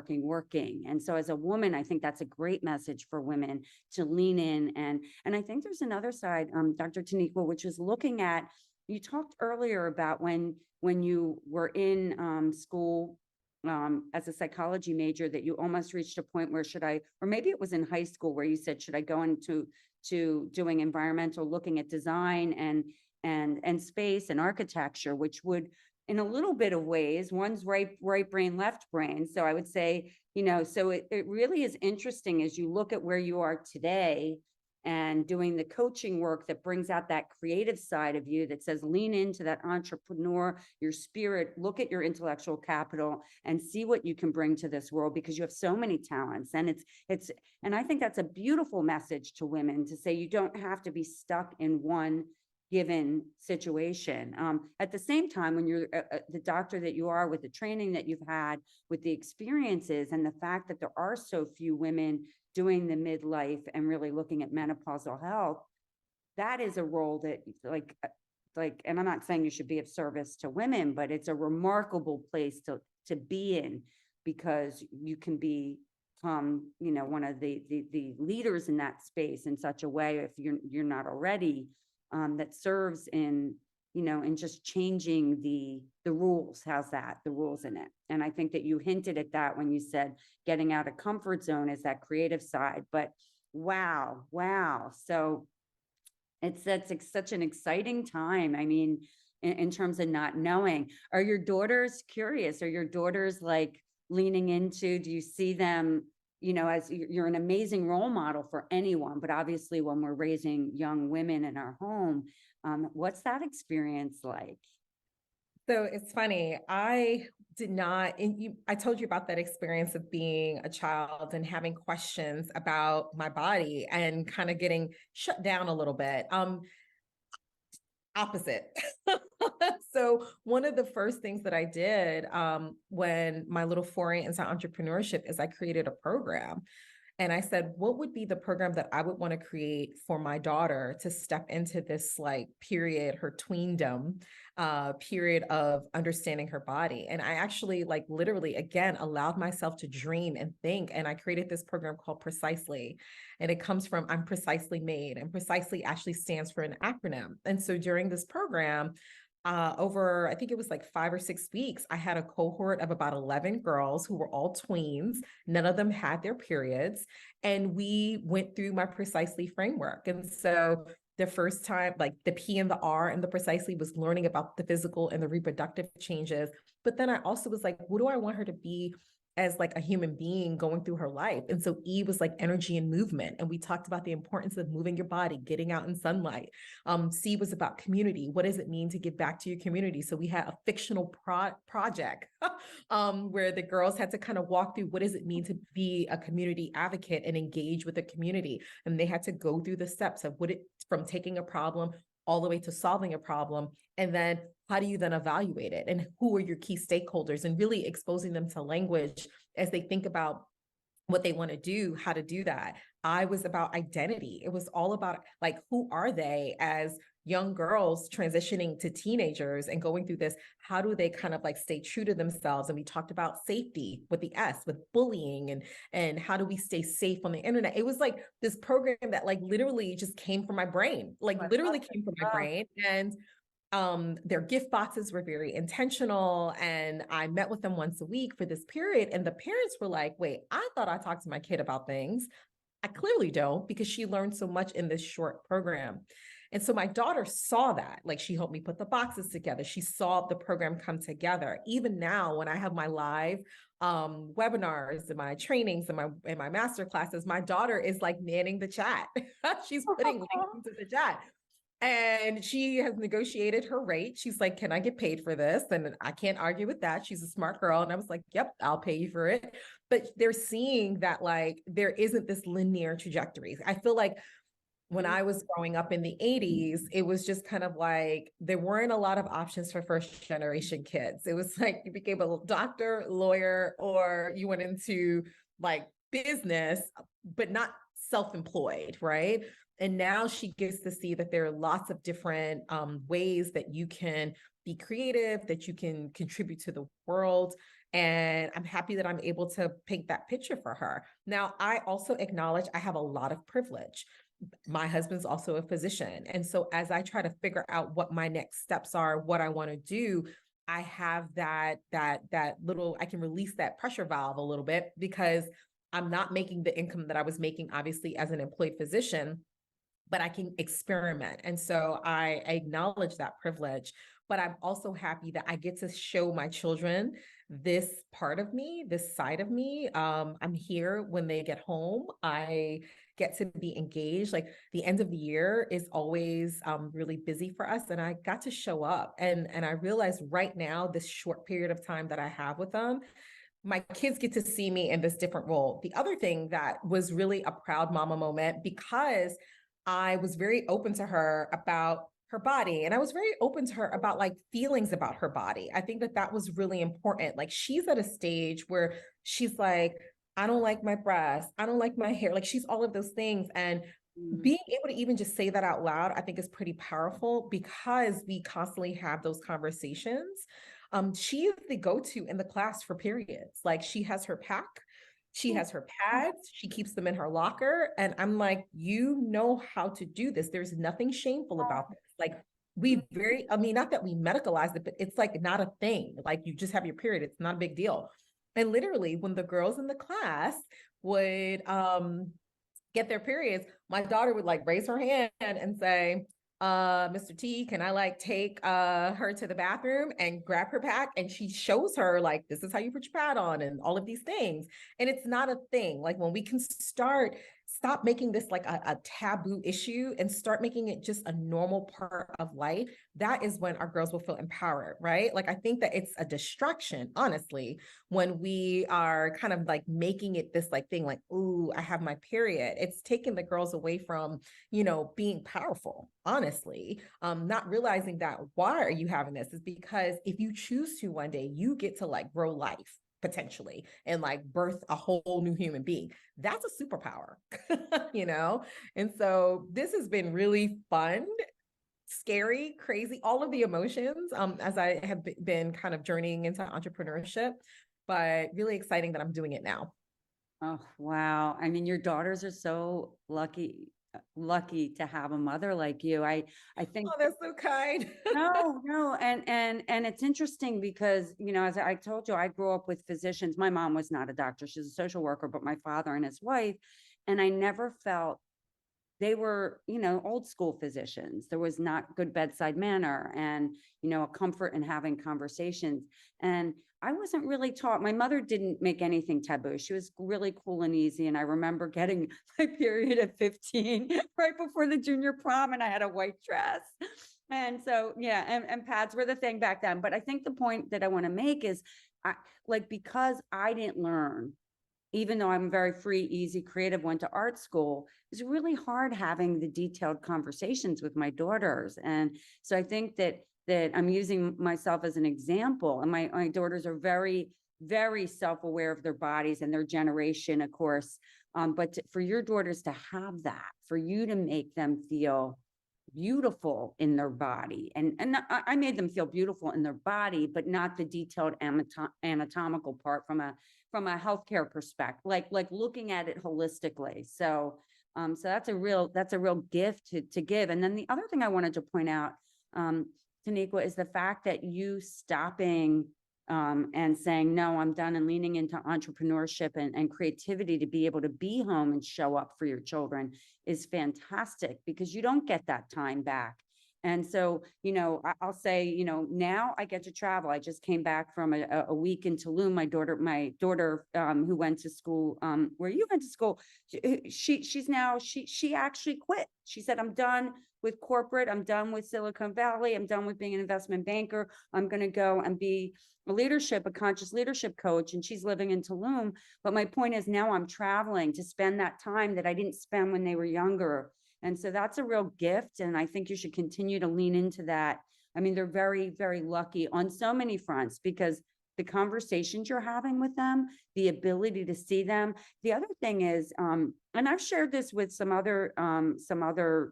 And so as a woman, I think that's a great message for women to lean in. And I think there's another side, Dr. Taniqua, which is looking at, you talked earlier about when you were in school as a psychology major, that you almost reached a point where or maybe it was in high school where you said, should I go into doing environmental, looking at design and space and architecture, which would, in a little bit of ways, one's right brain, left brain. So I would say, so it really is interesting as you look at where you are today and doing the coaching work that brings out that creative side of you that says, lean into that entrepreneur, your spirit, look at your intellectual capital and see what you can bring to this world, because you have so many talents. And and I think that's a beautiful message to women, to say you don't have to be stuck in one given situation. At the same time, when you're the doctor that you are, with the training that you've had, with the experiences, and the fact that there are so few women doing the midlife and really looking at menopausal health, that is a role that and I'm not saying you should be of service to women, but it's a remarkable place to be in, because you can be become, you know, one of the leaders in that space in such a way, if you're not already, that serves in, you know, in just changing the rules. How's that? The rules in it. And I think that you hinted at that when you said getting out of comfort zone is that creative side. But wow. So that's such an exciting time. I mean, in terms of not knowing, are your daughters curious? Are your daughters like leaning into, do you see them, you know, as you're an amazing role model for anyone, but obviously when we're raising young women in our home, what's that experience like? So it's funny. I did not, I told you about that experience of being a child and having questions about my body and kind of getting shut down a little bit. Opposite. So one of the first things that I did when my little foray into entrepreneurship is I created a program. And I said, what would be the program that I would want to create for my daughter to step into this like period, her tweendom, period of understanding her body. And I actually like literally, again, allowed myself to dream and think. And I created this program called Precisely. And it comes from I'm Precisely Made. And Precisely actually stands for an acronym. And so during this program, over, I think it was like 5 or 6 weeks, I had a cohort of about 11 girls who were all tweens. None of them had their periods. And we went through my Precisely framework. And so the first time, like the P and the R and the Precisely was learning about the physical and the reproductive changes. But then I also was like, what do I want her to be as like a human being going through her life? And so E was like energy and movement. And we talked about the importance of moving your body, getting out in sunlight. C was about community. What does it mean to give back to your community? So we had a fictional project where the girls had to kind of walk through what does it mean to be a community advocate and engage with the community. And they had to go through the steps of from taking a problem all the way to solving a problem. And then how do you then evaluate it? And who are your key stakeholders? And really exposing them to language as they think about what they want to do, how to do that. I was about identity. It was all about like, who are they as young girls transitioning to teenagers and going through this? How do they kind of like stay true to themselves? And we talked about safety with the S, with bullying, and how do we stay safe on the internet? It was like this program that like literally just came from my brain, like literally came from my brain. And their gift boxes were very intentional. And I met with them once a week for this period. And the parents were like, wait, I thought I talked to my kid about things. I clearly don't, because she learned so much in this short program. And so my daughter saw that, like she helped me put the boxes together. She saw the program come together. Even now, when I have my live webinars and my trainings and my master classes, my daughter is like manning the chat. She's putting links into the chat. And she has negotiated her rate. She's like, can I get paid for this? And I can't argue with that. She's a smart girl. And I was like, yep, I'll pay you for it. But they're seeing that like, there isn't this linear trajectory. I feel like when I was growing up in the 80s, it was just kind of like, there weren't a lot of options for first generation kids. It was like, you became a doctor, lawyer, or you went into like business, but not self-employed, right? And now she gets to see that there are lots of different ways that you can be creative, that you can contribute to the world. And I'm happy that I'm able to paint that picture for her. Now, I also acknowledge I have a lot of privilege. My husband's also a physician. And so as I try to figure out what my next steps are, what I want to do, I have that little, I can release that pressure valve a little bit, because I'm not making the income that I was making, obviously, as an employed physician, but I can experiment. And so I acknowledge that privilege, but I'm also happy that I get to show my children this part of me, this side of me. I'm here when they get home. I get to be engaged. Like the end of the year is always really busy for us. And I got to show up. And I realized right now, this short period of time that I have with them, my kids get to see me in this different role. The other thing that was really a proud mama moment, because I was very open to her about her body, and I was very open to her about like feelings about her body. I think that was really important. Like she's at a stage where she's like, I don't like my breasts, I don't like my hair. Like she's all of those things. And being able to even just say that out loud, I think is pretty powerful, because we constantly have those conversations. She is the go-to in the class for periods. Like she has her pack. She has her pads, she keeps them in her locker. And I'm like, you know how to do this. There's nothing shameful about this. Like, I mean, not that we medicalized it, but it's like not a thing. Like, you just have your period, it's not a big deal. And literally, when the girls in the class would get their periods, my daughter would like raise her hand and say, Mr. T, can I like take her to the bathroom and grab her pack? And she shows her like, this is how you put your pad on and all of these things. And it's not a thing. Like, when we can stop making this like a taboo issue and start making it just a normal part of life, that is when our girls will feel empowered, right? Like, I think that it's a distraction, honestly, when we are kind of like making it this like thing, like, ooh, I have my period. It's taking the girls away from, being powerful, honestly. Not realizing that why are you having this is because if you choose to one day, you get to like grow life potentially and like birth a whole new human being. That's a superpower, you know? And so this has been really fun, scary, crazy, all of the emotions as I have been kind of journeying into entrepreneurship, but really exciting that I'm doing it now. Oh, wow. I mean, your daughters are so lucky to have a mother like you. I think Oh, that's so kind. no. And it's interesting because, as I told you, I grew up with physicians. My mom was not a doctor. She's a social worker, but my father and his wife, and I never felt they were, old school physicians. There was not good bedside manner and, a comfort in having conversations. And I wasn't really taught. My mother didn't make anything taboo. She was really cool and easy. And I remember getting my period at 15, right before the junior prom, and I had a white dress. And so, yeah, and pads were the thing back then. But I think the point that I want to make is, because I didn't learn, even though I'm very free, easy, creative, went to art school, it's really hard having the detailed conversations with my daughters. And so I think that I'm using myself as an example. And my daughters are very, very self-aware of their bodies and their generation, of course. But for your daughters to have that, for you to make them feel beautiful in their body, and I made them feel beautiful in their body, but not the detailed anatomical part from a healthcare perspective, like looking at it holistically. So that's a real gift to give. And then the other thing I wanted to point out, Taniqua, is the fact that you stopping and saying, no, I'm done, and leaning into entrepreneurship and creativity to be able to be home and show up for your children is fantastic, because you don't get that time back. And so, I'll say, now I get to travel. I just came back from a week in Tulum. My daughter, who went to school, where you went to school, she actually quit. She said, I'm done with corporate. I'm done with Silicon Valley. I'm done with being an investment banker. I'm going to go and be a conscious leadership coach. And she's living in Tulum. But my point is, now I'm traveling to spend that time that I didn't spend when they were younger. And so that's a real gift. And I think you should continue to lean into that. I mean, they're very, very lucky on so many fronts, because the conversations you're having with them, the ability to see them. The other thing is, and I've shared this with some other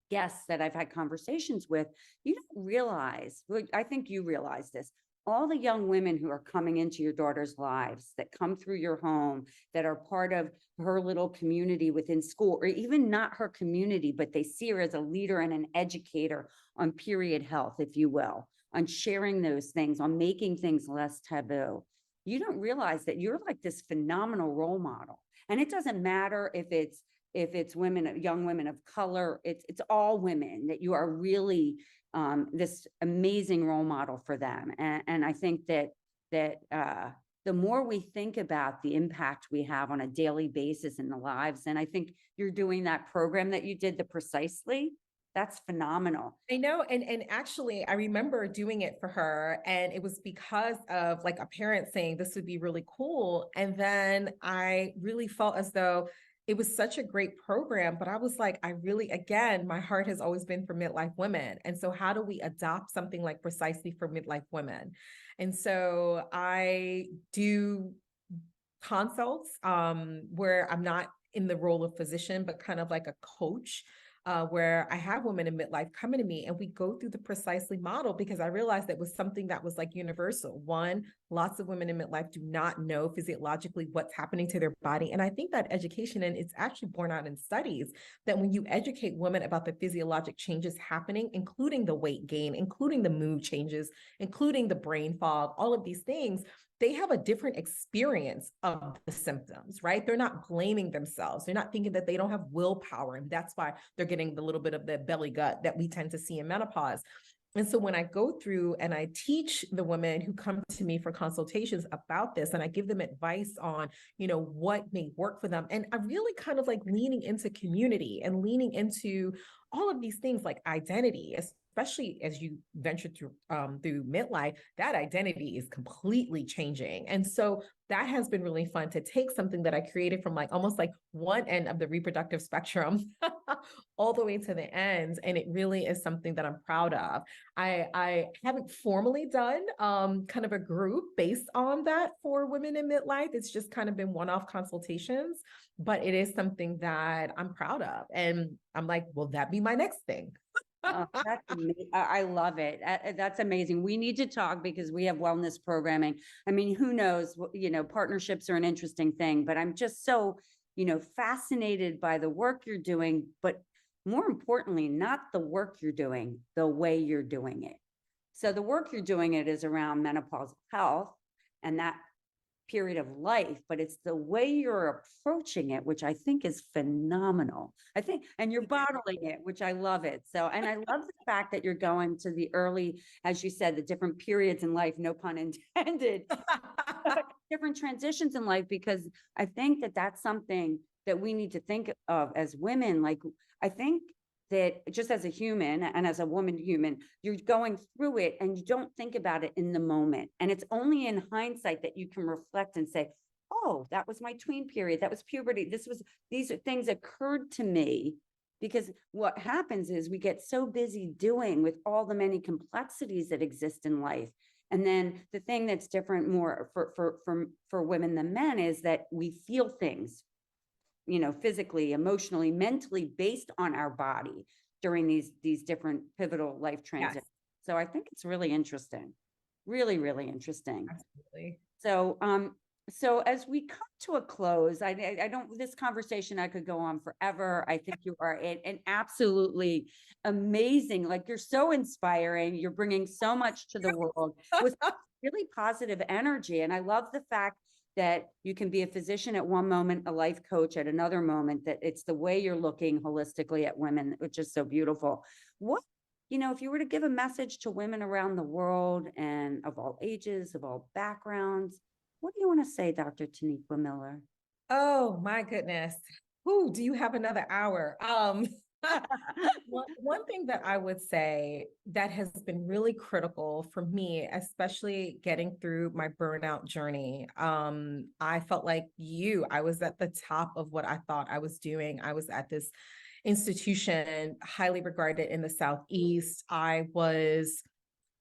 guests that I've had conversations with, you don't realize, I think you realize this, all the young women who are coming into your daughter's lives, that come through your home, that are part of her little community within school, or even not her community, but they see her as a leader and an educator on period health, if you will, on sharing those things, on making things less taboo. You don't realize that you're like this phenomenal role model. And it doesn't matter if it's women, young women of color, it's all women, that you are really this amazing role model for them. And I think that the more we think about the impact we have on a daily basis in the lives, and I think you're doing that program that you did, the Precisely, that's phenomenal. I know. And actually, I remember doing it for her, and it was because of like a parent saying this would be really cool. And then I really felt as though it was such a great program, but I was like, again, my heart has always been for midlife women. And so how do we adopt something like Precisely for midlife women? And so I do consults where I'm not in the role of physician, but kind of like a coach where I have women in midlife coming to me and we go through the precisely model because I realized that was something that was like universal. One, lots of women in midlife do not know physiologically what's happening to their body. And I think that education, and it's actually borne out in studies, that when you educate women about the physiologic changes happening, including the weight gain, including the mood changes, including the brain fog, all of these things, they have a different experience of the symptoms, right? They're not blaming themselves. They're not thinking that they don't have willpower. And that's why they're getting the little bit of the belly gut that we tend to see in menopause. And so when I go through and I teach the women who come to me for consultations about this, and I give them advice on, what may work for them. And I really kind of like leaning into community and leaning into all of these things like identity, especially as you venture through midlife, that identity is completely changing. And so that has been really fun to take something that I created from like almost like one end of the reproductive spectrum all the way to the end. And it really is something that I'm proud of. I haven't formally done kind of a group based on that for women in midlife. It's just kind of been one-off consultations, but it is something that I'm proud of. And I'm like, will that be my next thing? I love it. That's amazing. We need to talk because we have wellness programming. I mean, who knows, partnerships are an interesting thing, but I'm just so, fascinated by the work you're doing, but more importantly, not the work you're doing, the way you're doing it. So the work you're doing it is around menopausal health and that period of life, but it's the way you're approaching it, which I think is phenomenal. And you're bottling it, which I love it. So, and I love the fact that you're going to the early, as you said, the different periods in life, no pun intended, different transitions in life, because I think that that's something that we need to think of as women. Like, I think that just as a human and as a woman human, you're going through it and you don't think about it in the moment. And it's only in hindsight that you can reflect and say, oh, that was my tween period. That was puberty. These are things occurred to me, because what happens is we get so busy doing with all the many complexities that exist in life. And then the thing that's different more for women than men is that we feel things, physically, emotionally, mentally, based on our body during these different pivotal life transitions. Yes. So I think it's really interesting, really, really interesting. Absolutely. So as we come to a close, I don't, this conversation, I could go on forever. I think you are an absolutely amazing, like you're so inspiring. You're bringing so much to the world with really positive energy. And I love the fact that you can be a physician at one moment, a life coach at another moment, that it's the way you're looking holistically at women, which is so beautiful. What, if you were to give a message to women around the world and of all ages, of all backgrounds, what do you want to say, Dr. Taniqua Miller? Oh my goodness. Ooh, do you have another hour? One thing that I would say that has been really critical for me, especially getting through my burnout journey, I felt like I was at the top of what I thought I was doing. I was at this institution, highly regarded in the Southeast. I was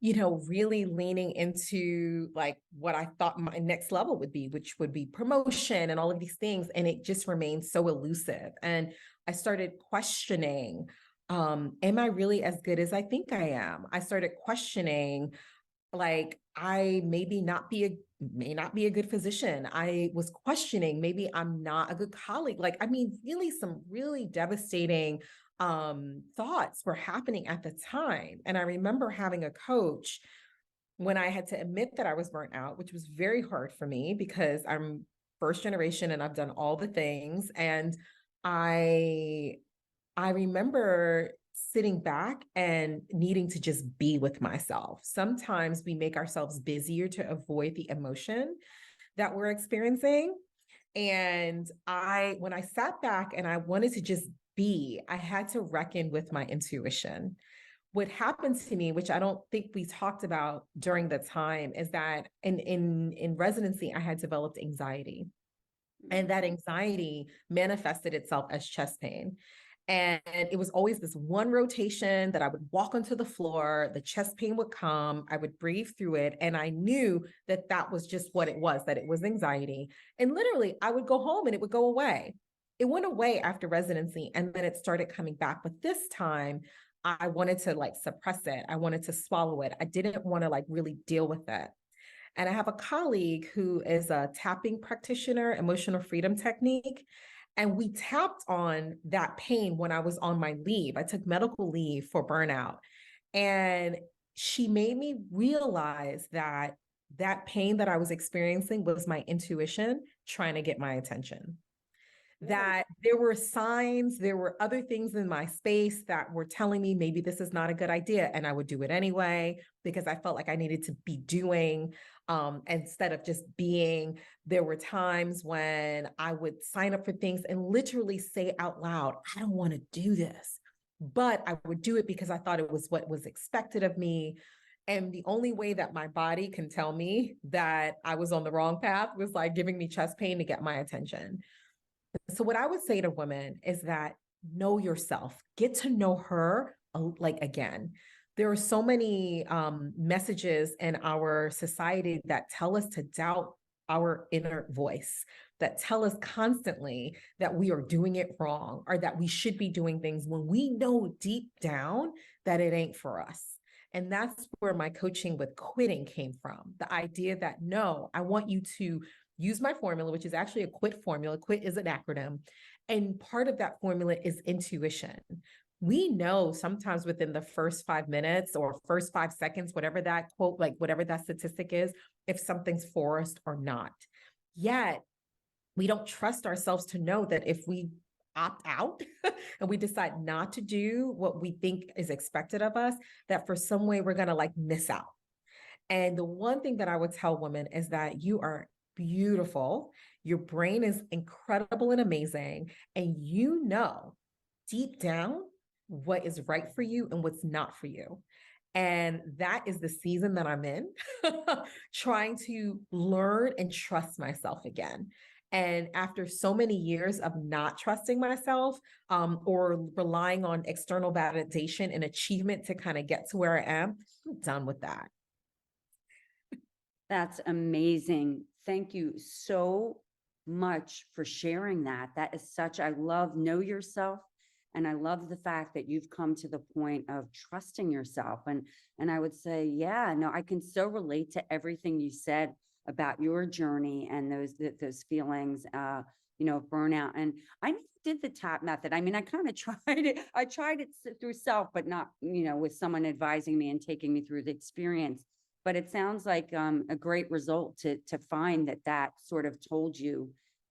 really leaning into like what I thought my next level would be, which would be promotion and all of these things. And it just remained so elusive. And I started questioning, am I really as good as I think I am? I started questioning, like, I may not be a good physician. I was questioning, maybe I'm not a good colleague. Like, I mean, really some really devastating thoughts were happening at the time. And I remember having a coach when I had to admit that I was burnt out, which was very hard for me because I'm first generation and I've done all the things. And I remember sitting back and needing to just be with myself. Sometimes we make ourselves busier to avoid the emotion that we're experiencing. And when I sat back and I wanted to just be, I had to reckon with my intuition. What happened to me, which I don't think we talked about during the time, is that in residency, I had developed anxiety. And that anxiety manifested itself as chest pain. And it was always this one rotation that I would walk onto the floor, the chest pain would come, I would breathe through it. And I knew that that was just what it was, that it was anxiety. And literally I would go home and it would go away. it went away after residency and then it started coming back. But this time I wanted to like suppress it. I wanted to swallow it. I didn't want to like really deal with it. And I have a colleague who is a tapping practitioner, emotional freedom technique. And we tapped on that pain when I was on my leave. I took medical leave for burnout. And she made me realize that that pain that I was experiencing was my intuition trying to get my attention. That there were signs, there were other things in my space that were telling me maybe this is not a good idea. And I would do it anyway because I felt like I needed to be doing instead of just being. There were times when I would sign up for things and literally say out loud, I don't want to do this. But I would do it because I thought it was what was expected of me. And the only way that my body can tell me that I was on the wrong path was like giving me chest pain to get my attention. So what I would say to women is that know yourself, get to know her like again. There are so many messages in our society that tell us to doubt our inner voice, that tell us constantly that we are doing it wrong or that we should be doing things when we know deep down that it ain't for us. And that's where my coaching with quitting came from. The idea that, no, I want you to use my formula, which is actually a quit formula. Quit is an acronym. And part of that formula is intuition. We know sometimes within the first 5 minutes or first 5 seconds, whatever that quote, like whatever that statistic is, if something's for us or not. Yet we don't trust ourselves to know that if we opt out and we decide not to do what we think is expected of us, that for some way we're going to like miss out. And the one thing that I would tell women is that you are beautiful. Your brain is incredible and amazing. And you know deep down what is right for you and what's not for you. And that is the season that I'm in, trying to learn and trust myself again. And after so many years of not trusting myself or relying on external validation and achievement to kind of get to where I am, I'm done with that. That's amazing. Thank you so much for sharing that. That is such, I love know yourself. And I love the fact that you've come to the point of trusting yourself. And I would say, yeah, no, I can so relate to everything you said about your journey and those feelings, of burnout. And I never did the TAP method. I mean, I kind of tried it. I tried it through self, but not, with someone advising me and taking me through the experience. But it sounds like a great result to find that sort of told you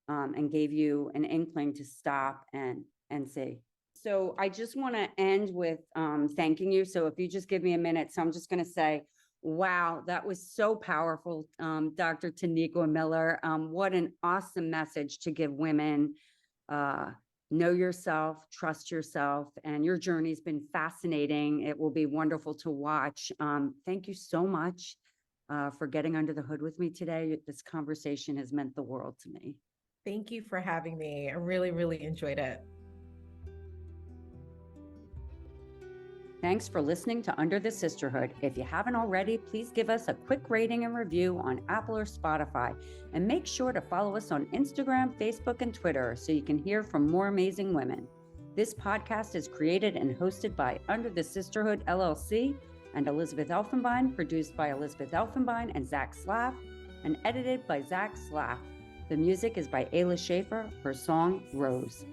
and gave you an inkling to stop and see. So I just want to end with thanking you. So if you just give me a minute, so I'm just going to say, wow, that was so powerful, Dr. Taniqua Miller. What an awesome message to give women. Know yourself, trust yourself, and your journey's been fascinating. It will be wonderful to watch. Thank you so much for getting under the hood with me today. This conversation has meant the world to me. Thank you for having me. I really, really enjoyed it. Thanks for listening to Under the Sisterhood. If you haven't already, please give us a quick rating and review on Apple or Spotify. And make sure to follow us on Instagram, Facebook, and Twitter so you can hear from more amazing women. This podcast is created and hosted by Under the Sisterhood, LLC, and Elizabeth Elfenbein, produced by Elizabeth Elfenbein and Zach Slaff, and edited by Zach Slaff. The music is by Ayla Schaefer, her song, Rose.